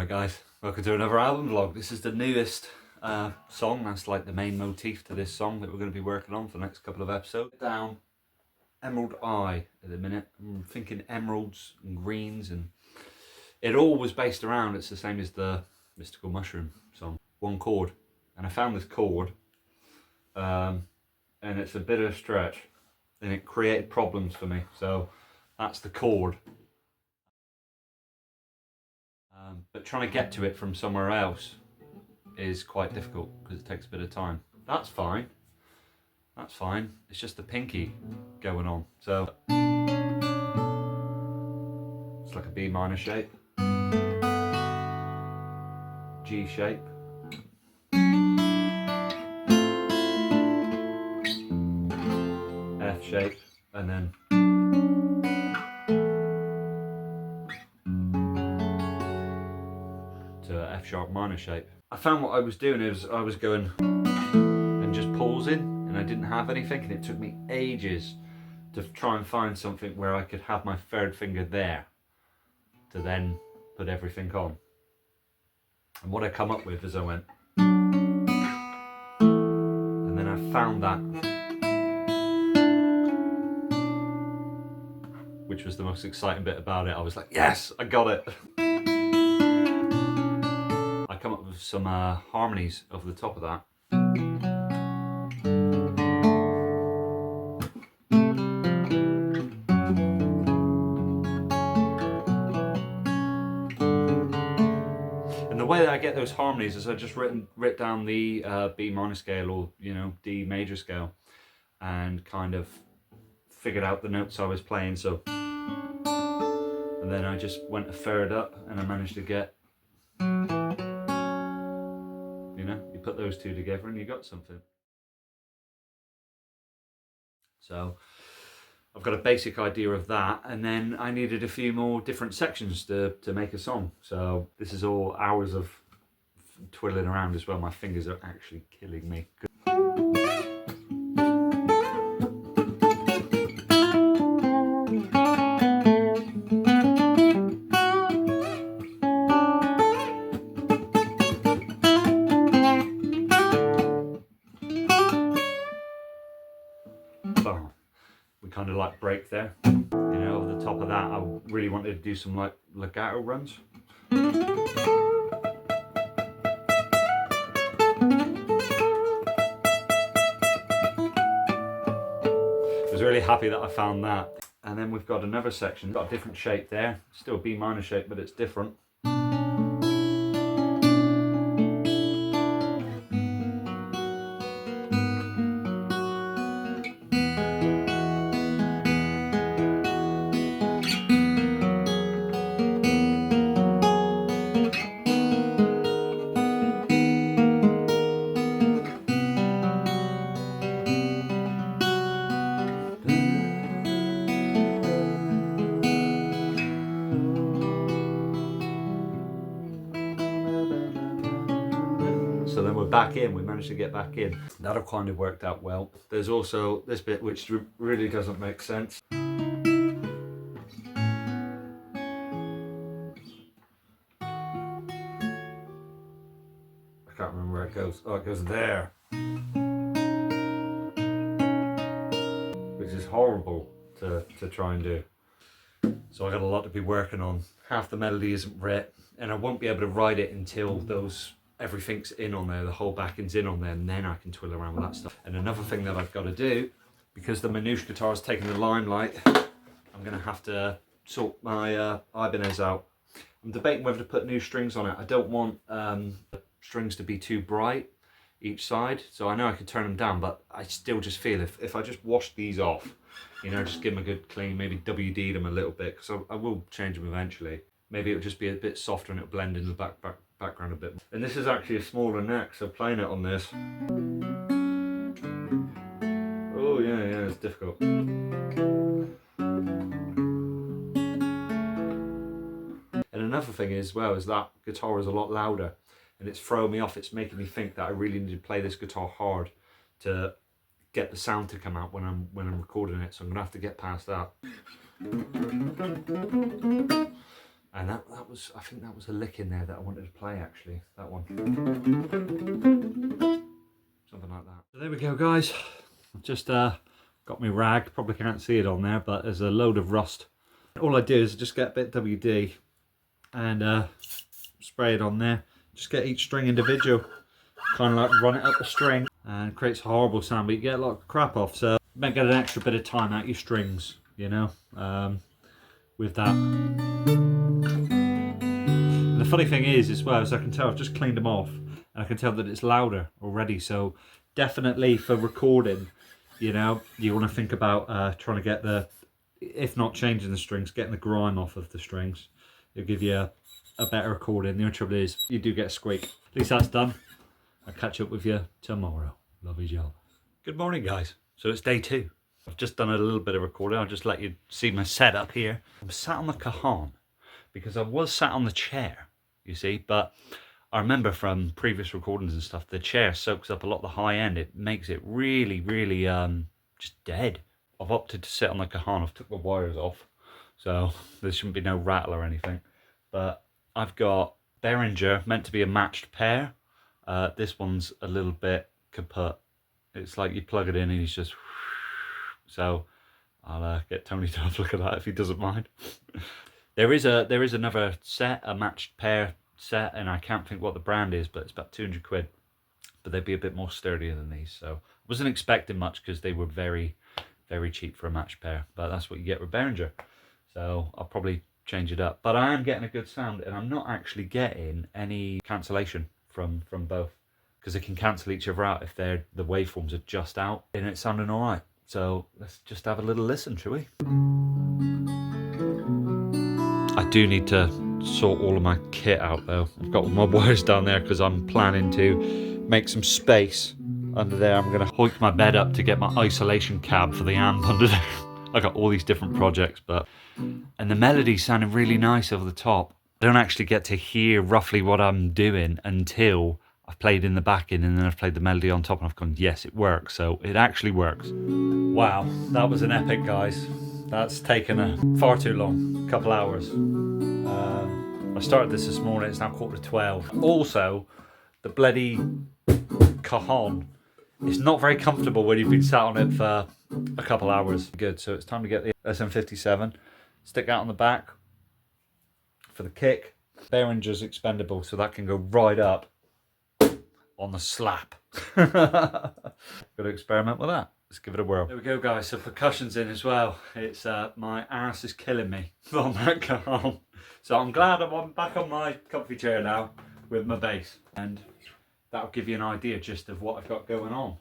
Alright guys, welcome to another album vlog. This is the newest song. That's like the main motif to this song that we're going to be working on for the next couple of episodes. Down Emerald Eye at the minute. I'm thinking emeralds and greens, and it all was based around, it's the same as the Mystical Mushroom song. One chord, and I found this chord and it's a bit of a stretch and it created problems for me, so that's the chord. But trying to get to it from somewhere else is quite difficult because it takes a bit of time. That's fine. That's fine. It's just the pinky going on. So it's like a B minor shape, G shape, F shape, and then to F sharp minor shape. I found what I was doing is I was going and just pausing, and I didn't have anything, and it took me ages to try and find something where I could have my third finger there to then put everything on. And what I come up with is I went, and then I found that, which was the most exciting bit about it. I was like, yes, I got it. I come up with some harmonies over the top of that. And the way that I get those harmonies is I just written down the B minor scale, or D major scale, and kind of figured out the notes I was playing. So, and then I just went a third up, and I managed to get, you put those two together and you got something. So I've got a basic idea of that, and then I needed a few more different sections to make a song. So this is all hours of twiddling around as well. My fingers are actually killing me. Boom. We kind of like break there. Over the top of that, I really wanted to do some like legato runs. I was really happy that I found that. And then we've got another section, got a different shape there. Still a B minor shape, but it's different. So then we're back in, we managed to get back in. That kind of worked out well. There's also this bit which really doesn't make sense. I can't remember where it goes. Oh, it goes there. Which is horrible to try and do. So I got a lot to be working on. Half the melody isn't writ, and I won't be able to write it until everything's in on there, the whole backing's in on there, and then I can twiddle around with that stuff. And another thing that I've got to do, because the Manouche guitar's taking the limelight, I'm going to have to sort my Ibanez out. I'm debating whether to put new strings on it. I don't want the strings to be too bright each side, so I know I could turn them down, but I still just feel if I just wash these off, just give them a good clean, maybe WD them a little bit, because I will change them eventually. Maybe it'll just be a bit softer and it'll blend in the background a bit more. And this is actually a smaller neck, so playing it on this, oh yeah, it's difficult. And another thing is that guitar is a lot louder, and it's throwing me off. It's making me think that I really need to play this guitar hard to get the sound to come out when I'm recording it. So I'm gonna have to get past that. And that was, I think that was a lick in there that I wanted to play actually, that one. Something like that. So there we go guys, I've just got my rag, probably can't see it on there, but there's a load of rust. All I do is just get a bit of WD and spray it on there. Just get each string individual, kind of like run it up the string, and it creates a horrible sound, but you get a lot of crap off, so you might get an extra bit of time out your strings, you know, with that. And the funny thing is as well, as I can tell, I've just cleaned them off, and I can tell that it's louder already, so definitely for recording, you know, you want to think about trying to get the, if not changing the strings, getting the grime off of the strings. It'll give you a better recording. The only trouble is, you do get a squeak. At least that's done. I'll catch up with you tomorrow. Love you, job. Good morning, guys. So it's day 2. I've just done a little bit of recording. I'll just let you see my setup here. I'm sat on the cajon because I was sat on the chair, you see, but I remember from previous recordings and stuff, the chair soaks up a lot of the high end. It makes it really, really just dead. I've opted to sit on the cajon. I've took the wires off, so there shouldn't be no rattle or anything. But I've got Behringer, meant to be a matched pair. This one's a little bit kaput. It's like you plug it in and he's just... So I'll get Tony to have a look at that if he doesn't mind. There is another set, a matched pair set, and I can't think what the brand is, but it's about 200 quid. But they'd be a bit more sturdier than these. So I wasn't expecting much because they were very, very cheap for a matched pair. But that's what you get with Behringer. So I'll probably change it up. But I am getting a good sound, and I'm not actually getting any cancellation from both, because they can cancel each other out if the waveforms are just out, and it's sounding all right. So let's just have a little listen, shall we? I do need to sort all of my kit out though. I've got all my wires down there because I'm planning to make some space under there. I'm going to hoik my bed up to get my isolation cab for the amp under there. I got all these different projects, and the melody sounded really nice over the top. I don't actually get to hear roughly what I'm doing until I've played in the backing, and then I've played the melody on top, and I've gone, yes, it works. So it actually works. Wow, that was an epic, guys. That's taken far too long, a couple hours. I started this morning, it's now 11:45. Also, the bloody cajon, it's not very comfortable when you've been sat on it for a couple hours. Good, so it's time to get the SM57, stick that on the back for the kick. Behringer's expendable, so that can go right up on the slap. Got to experiment with that. Let's give it a whirl. There we go, guys. So percussion's in as well. It's my arse is killing me on that cajon. So I'm glad I'm back on my comfy chair now with my bass, and that'll give you an idea just of what I've got going on.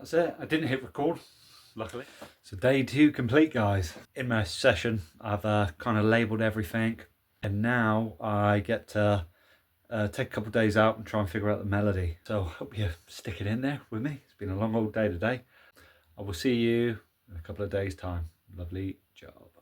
That's it. I didn't hit record, luckily. So day 2 complete, guys. In my session, I've kind of labelled everything, and now I get to take a couple of days out and try and figure out the melody. So I hope you stick it in there with me. It's been a long old day today. I will see you in a couple of days' time. Lovely job.